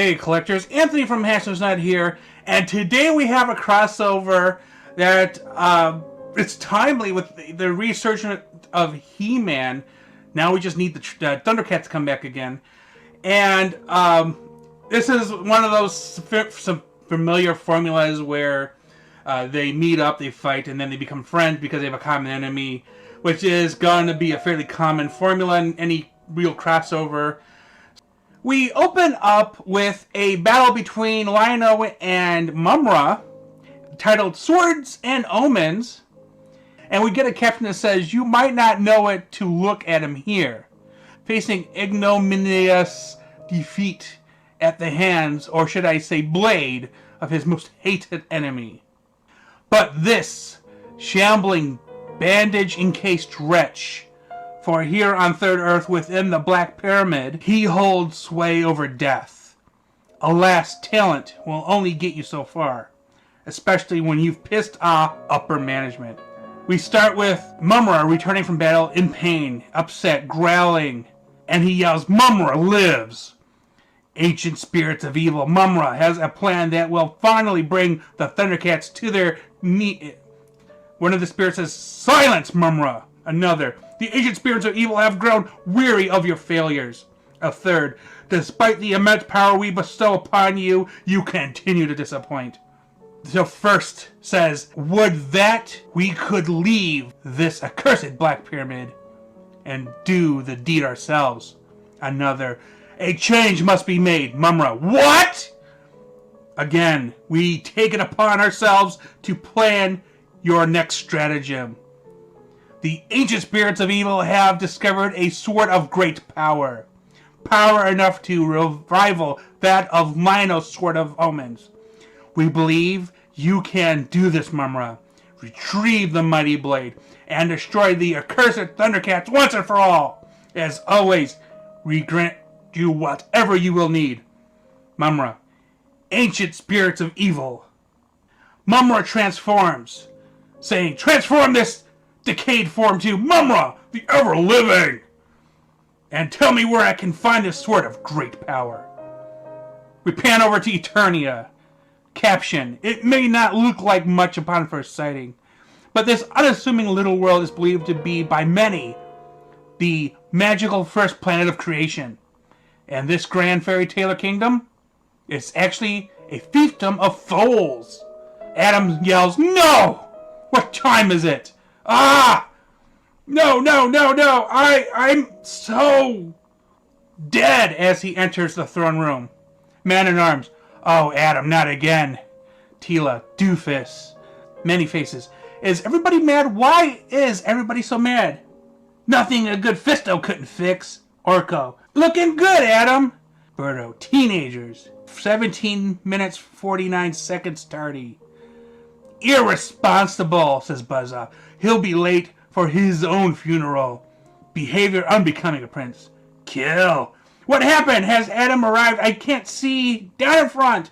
Hey collectors, Anthony from Not here, and today we have a crossover that it's timely with the resurgence of He-Man. Now we just need the Thundercats to come back again, and this is one of those some familiar formulas where they meet up, they fight, and then they become friends because they have a common enemy, which is going to be a fairly common formula in any real crossover. We open up with a battle between Lion-O and Mumm-ra, titled Swords and Omens, and we get a caption that says, "You might not know it to look at him here," facing ignominious defeat at the hands, or should I say blade, of his most hated enemy. But this shambling, bandage-encased wretch, for here on Third Earth within the Black Pyramid, he holds sway over death. Alas, talent will only get you so far, especially when you've pissed off upper management. We start with Mumm-ra returning from battle in pain, upset, growling, and he yells, "Mumm-ra lives!" Ancient spirits of evil, Mumm-ra has a plan that will finally bring the Thundercats to their knee. One of the spirits says, "Silence, Mumm-ra!" Another, "The ancient spirits of evil have grown weary of your failures." A third, "Despite the immense power we bestow upon you, you continue to disappoint." The first says, "Would that we could leave this accursed Black Pyramid and do the deed ourselves." Another, "A change must be made, Mumm-ra." What? Again, we take it upon ourselves to plan your next stratagem. The ancient spirits of evil have discovered a sword of great power. Power enough to rival that of Lion-O's sword of omens. We believe you can do this, Mumm-ra. Retrieve the mighty blade and destroy the accursed Thundercats once and for all. As always, we grant you whatever you will need. Mumm-ra, ancient spirits of evil. Mumm-ra transforms, saying, "Transform this decayed form to Mumm-ra, the ever-living, and tell me where I can find this sword of great power." We pan over to Eternia. Caption, "It may not look like much upon first sighting, but this unassuming little world is believed to be, by many, the magical first planet of creation. And this grand fairy tale kingdom is actually a fiefdom of foals." Adam yells, "No! What time is it? Ah! No! I'm so dead," as he enters the throne room. Man-at-Arms, "Oh, Adam, not again." Teela, "Doofus." Many faces, "Is everybody mad? Why is everybody so mad?" "Nothing a good fisto couldn't fix." Orko, "Looking good, Adam." Birdo, "Teenagers." 17 minutes 49 seconds tardy. "Irresponsible," says Buzza. "He'll be late for his own funeral. Behavior unbecoming a prince." Kill. "What happened? Has Adam arrived? I can't see. Down in front.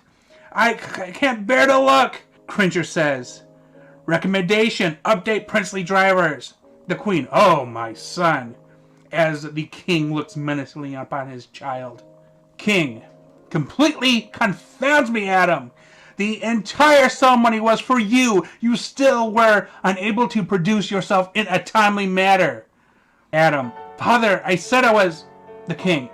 I can't bear to look." Cringer says, "Recommendation, update princely drivers." The Queen, "Oh, my son," as the King looks menacingly upon his child. King, "Completely confounds me, Adam. The entire ceremony was for you. You still were unable to produce yourself in a timely manner." Adam, "Father, I said I was..." The King,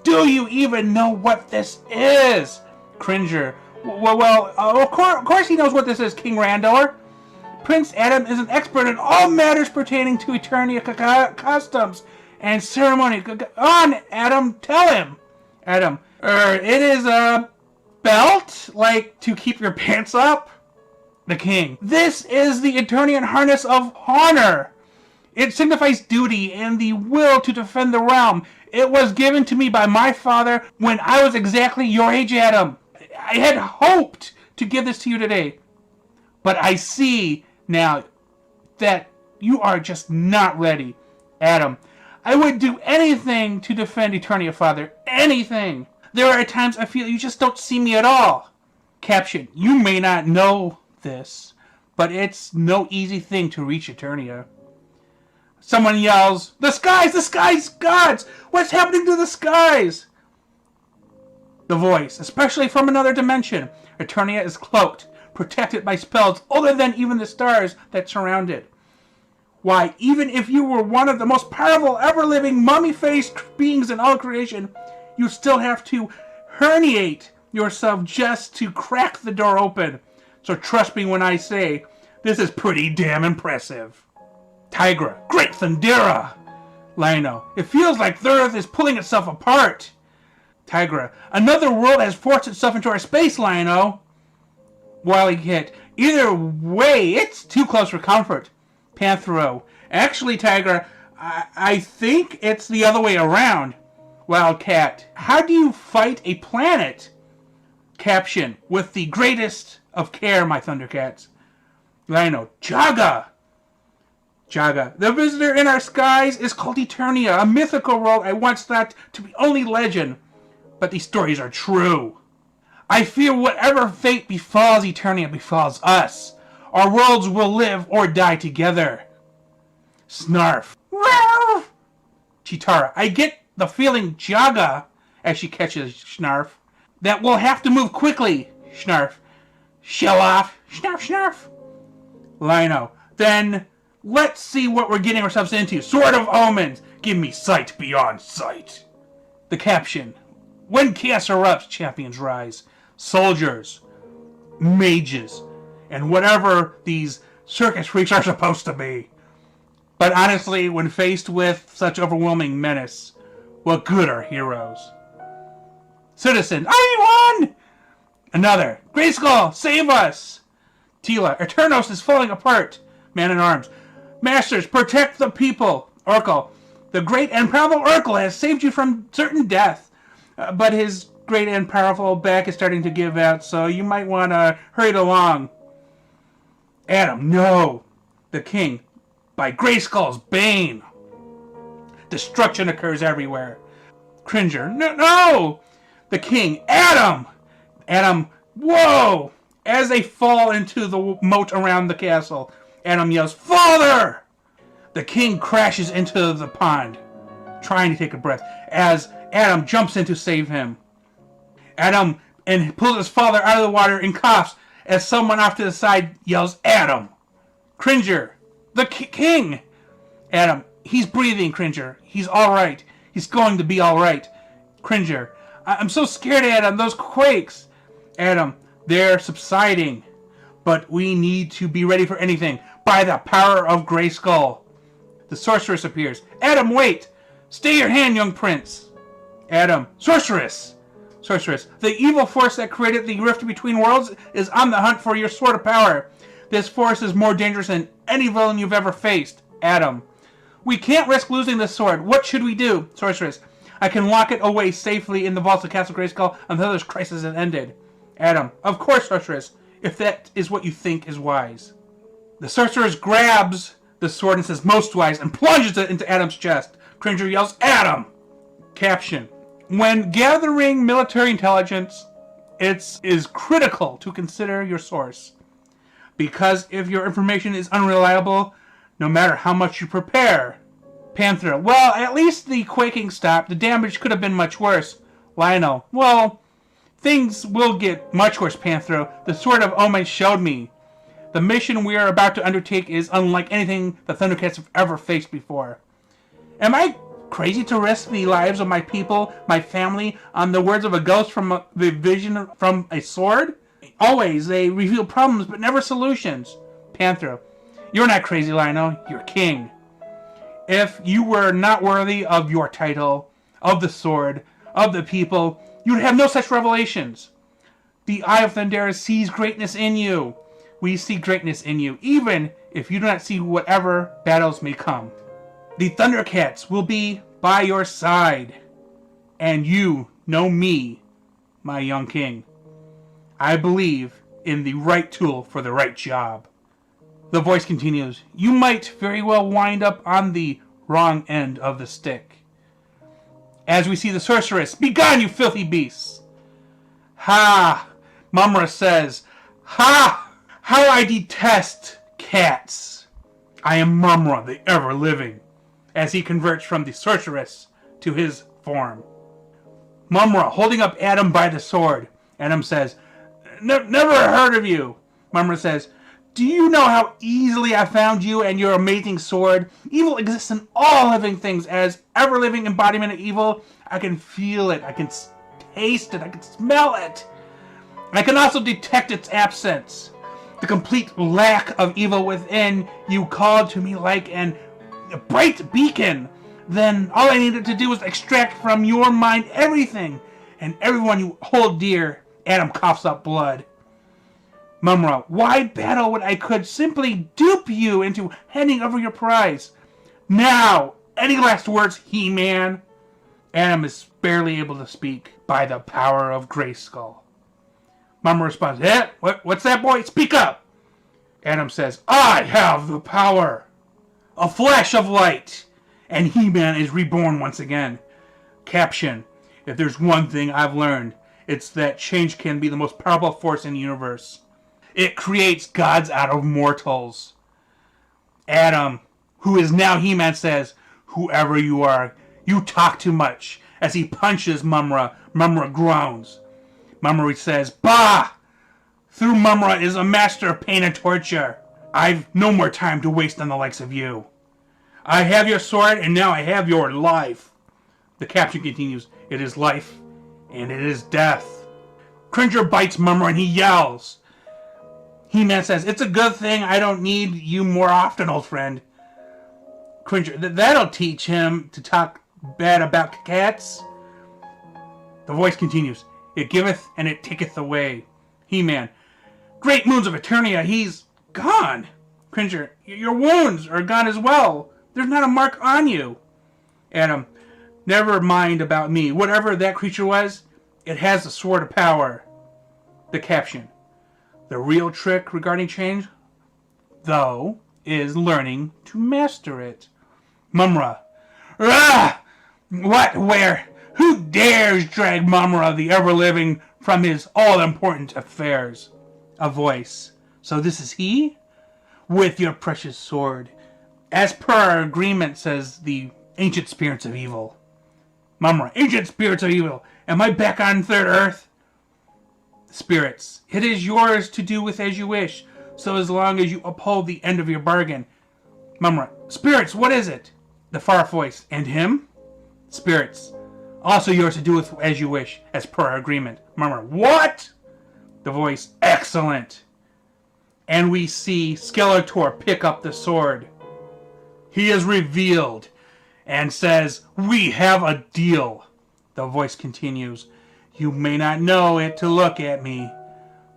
"Do you even know what this is?" Cringer, Well, of course he knows what this is, King Randor. Prince Adam is an expert in all matters pertaining to Eternia customs and ceremony. On, Adam, tell him." Adam, "It is a belt, like to keep your pants up." The King, "This is the Eternian harness of honor. It signifies duty and the will to defend the realm. It was given to me by my father when I was exactly your age, Adam. I had hoped to give this to you today, but I see now that you are just not ready." Adam, "I would do anything to defend Eternia, Father. Anything. There are times I feel you just don't see me at all." Caption, "You may not know this, but it's no easy thing to reach Eternia." Someone yells, "The skies! The skies! Gods! What's happening to the skies?" The voice, especially from another dimension. Eternia is cloaked, protected by spells older than even the stars that surround it. Why, even if you were one of the most powerful ever-living mummy-faced beings in all creation, you still have to herniate yourself just to crack the door open. So trust me when I say, this is pretty damn impressive. Tigra, great Thundera! Lino, it feels like the Earth is pulling itself apart. Tigra, another world has forced itself into our space, Lino. Wily Kit, either way, it's too close for comfort. Panthro, actually, Tigra, I think it's the other way around. Wildcat, how do you fight a planet? Caption, with the greatest of care, my Thundercats. Lino, Jaga! Jaga, the visitor in our skies is called Eternia, a mythical world I once thought to be only legend. But these stories are true. I fear whatever fate befalls Eternia befalls us. Our worlds will live or die together. Snarf. Chitara, I get the feeling Jaga, as she catches Snarf, that we'll have to move quickly. Snarf. Shell off. Snarf, snarf. Lino, then let's see what we're getting ourselves into. Sword of Omens. Give me sight beyond sight. The caption. When chaos erupts, champions rise. Soldiers. Mages. And whatever these circus freaks are supposed to be. But honestly, when faced with such overwhelming menace, what good are heroes? Citizen, I won! Another, Grayskull, save us! Teela, Eternos is falling apart. Man-at-Arms, Masters, protect the people. Oracle, the great and powerful Oracle has saved you from certain death. But his great and powerful back is starting to give out, so you might want to hurry it along. Adam, no! The King, by Grayskull's bane. Destruction occurs everywhere. Cringer, no! The King, Adam! Adam, whoa! As they fall into the moat around the castle, Adam yells, Father! The King crashes into the pond, trying to take a breath, as Adam jumps in to save him. Adam and pulls his father out of the water and coughs as someone off to the side yells, Adam! Cringer, the King! Adam, he's breathing, Cringer. He's alright. He's going to be alright. Cringer, I'm so scared, Adam. Those quakes. Adam, they're subsiding. But we need to be ready for anything. By the power of Grayskull. The Sorceress appears. Adam, wait! Stay your hand, young prince. Adam, Sorceress! Sorceress, the evil force that created the rift between worlds is on the hunt for your sword of power. This force is more dangerous than any villain you've ever faced. Adam, we can't risk losing this sword. What should we do? Sorceress, I can lock it away safely in the vaults of Castle Grayskull until this crisis has ended. Adam, of course, Sorceress, if that is what you think is wise. The Sorceress grabs the sword and says, most wise, and plunges it into Adam's chest. Cringer yells, Adam! Caption. When gathering military intelligence, it is critical to consider your source. Because if your information is unreliable, no matter how much you prepare. Panthro, well, at least the quaking stopped. The damage could have been much worse. Lionel, well, things will get much worse, Panthro. The Sword of Omens showed me. The mission we are about to undertake is unlike anything the Thundercats have ever faced before. Am I crazy to risk the lives of my people, my family, on the words of a ghost from the vision from a sword? Always, they reveal problems, but never solutions. Panthro, you're not crazy, Lionel. You're king. If you were not worthy of your title, of the sword, of the people, you would have no such revelations. The Eye of Thundera sees greatness in you. We see greatness in you, even if you do not see whatever battles may come. The Thundercats will be by your side. And you know me, my young king. I believe in the right tool for the right job. The voice continues, you might very well wind up on the wrong end of the stick. As we see the Sorceress, begone, you filthy beasts! Ha! Mumm-ra says, ha! How I detest cats! I am Mumm-ra, the ever-living, as he converts from the Sorceress to his form. Mumm-ra holding up Adam by the sword. Adam says, never heard of you. Mumm-ra says, do you know how easily I found you and your amazing sword? Evil exists in all living things. As ever-living embodiment of evil, I can feel it, I can taste it, I can smell it. I can also detect its absence. The complete lack of evil within you called to me like a bright beacon. Then all I needed to do was extract from your mind everything and everyone you hold dear. Adam coughs up blood. Mumm-ra, why battle when I could simply dupe you into handing over your prize? Now, any last words, He-Man? Adam is barely able to speak. By the power of Grayskull. Mumm-ra responds, what's that, boy? Speak up! Adam says, I have the power. A flash of light. And He-Man is reborn once again. Caption, if there's one thing I've learned, it's that change can be the most powerful force in the universe. It creates gods out of mortals. Adam, who is now He-Man, says, whoever you are, you talk too much. As he punches Mumm-ra, Mumm-ra groans. Mumm-ra says, bah! Through Mumm-ra is a master of pain and torture. I've no more time to waste on the likes of you. I have your sword, and now I have your life. The caption continues, it is life, and it is death. Cringer bites Mumm-ra and he yells. He-Man says, it's a good thing I don't need you more often, old friend. Cringer, that'll teach him to talk bad about cats. The voice continues, it giveth and it taketh away. He-Man, great moons of Eternia, he's gone. Cringer, your wounds are gone as well. There's not a mark on you. Adam, never mind about me. Whatever that creature was, it has the sword of power. The caption, the real trick regarding change, though, is learning to master it. Mumm-ra, ah! What, where? Who dares drag Mumm-ra, the ever-living, from his all-important affairs? A voice, so this is he? With your precious sword. As per our agreement, says the ancient spirits of evil. Mumm-ra, ancient spirits of evil, am I back on Third Earth? Spirits, it is yours to do with as you wish, so as long as you uphold the end of your bargain. Mumm-ra, spirits, what is it? The far voice, and him? Spirits, also yours to do with as you wish, as per our agreement. Mumm-ra, what? The voice, excellent. And we see Skeletor pick up the sword. He is revealed and says, we have a deal. The voice continues, you may not know it to look at me,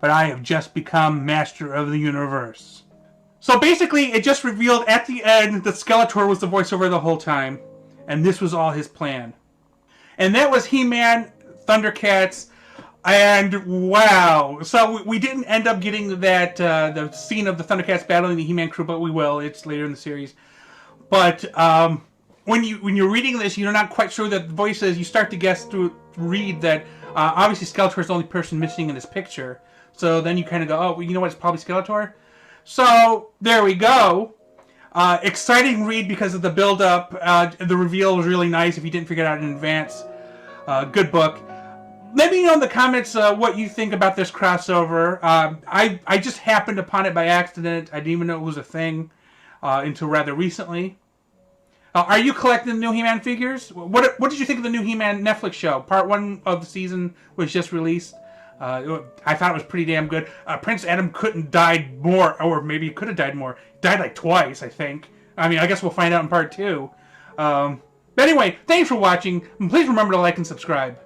but I have just become master of the universe. So basically, it just revealed at the end that Skeletor was the voiceover the whole time, and this was all his plan. And that was He-Man, Thundercats, and wow. So we didn't end up getting that the scene of the Thundercats battling the He-Man crew, but we will. It's later in the series. But when you're reading this, you're not quite sure that the voices. You start to guess to read that obviously Skeletor is the only person missing in this picture. So then you kind of go, oh, well, you know what? It's probably Skeletor. So there we go. Exciting read because of the build-up. The reveal was really nice if you didn't figure it out in advance. Good book. Let me know in the comments what you think about this crossover. I just happened upon it by accident. I didn't even know it was a thing until rather recently. Are you collecting the new He-Man figures? What did you think of the new He-Man Netflix show? Part 1 of the season was just released. I thought it was pretty damn good. Prince Adam couldn't died more, or maybe he could have died more. Died like twice, I think. I mean, I guess we'll find out in part 2. But anyway, thanks for watching. And please remember to like and subscribe.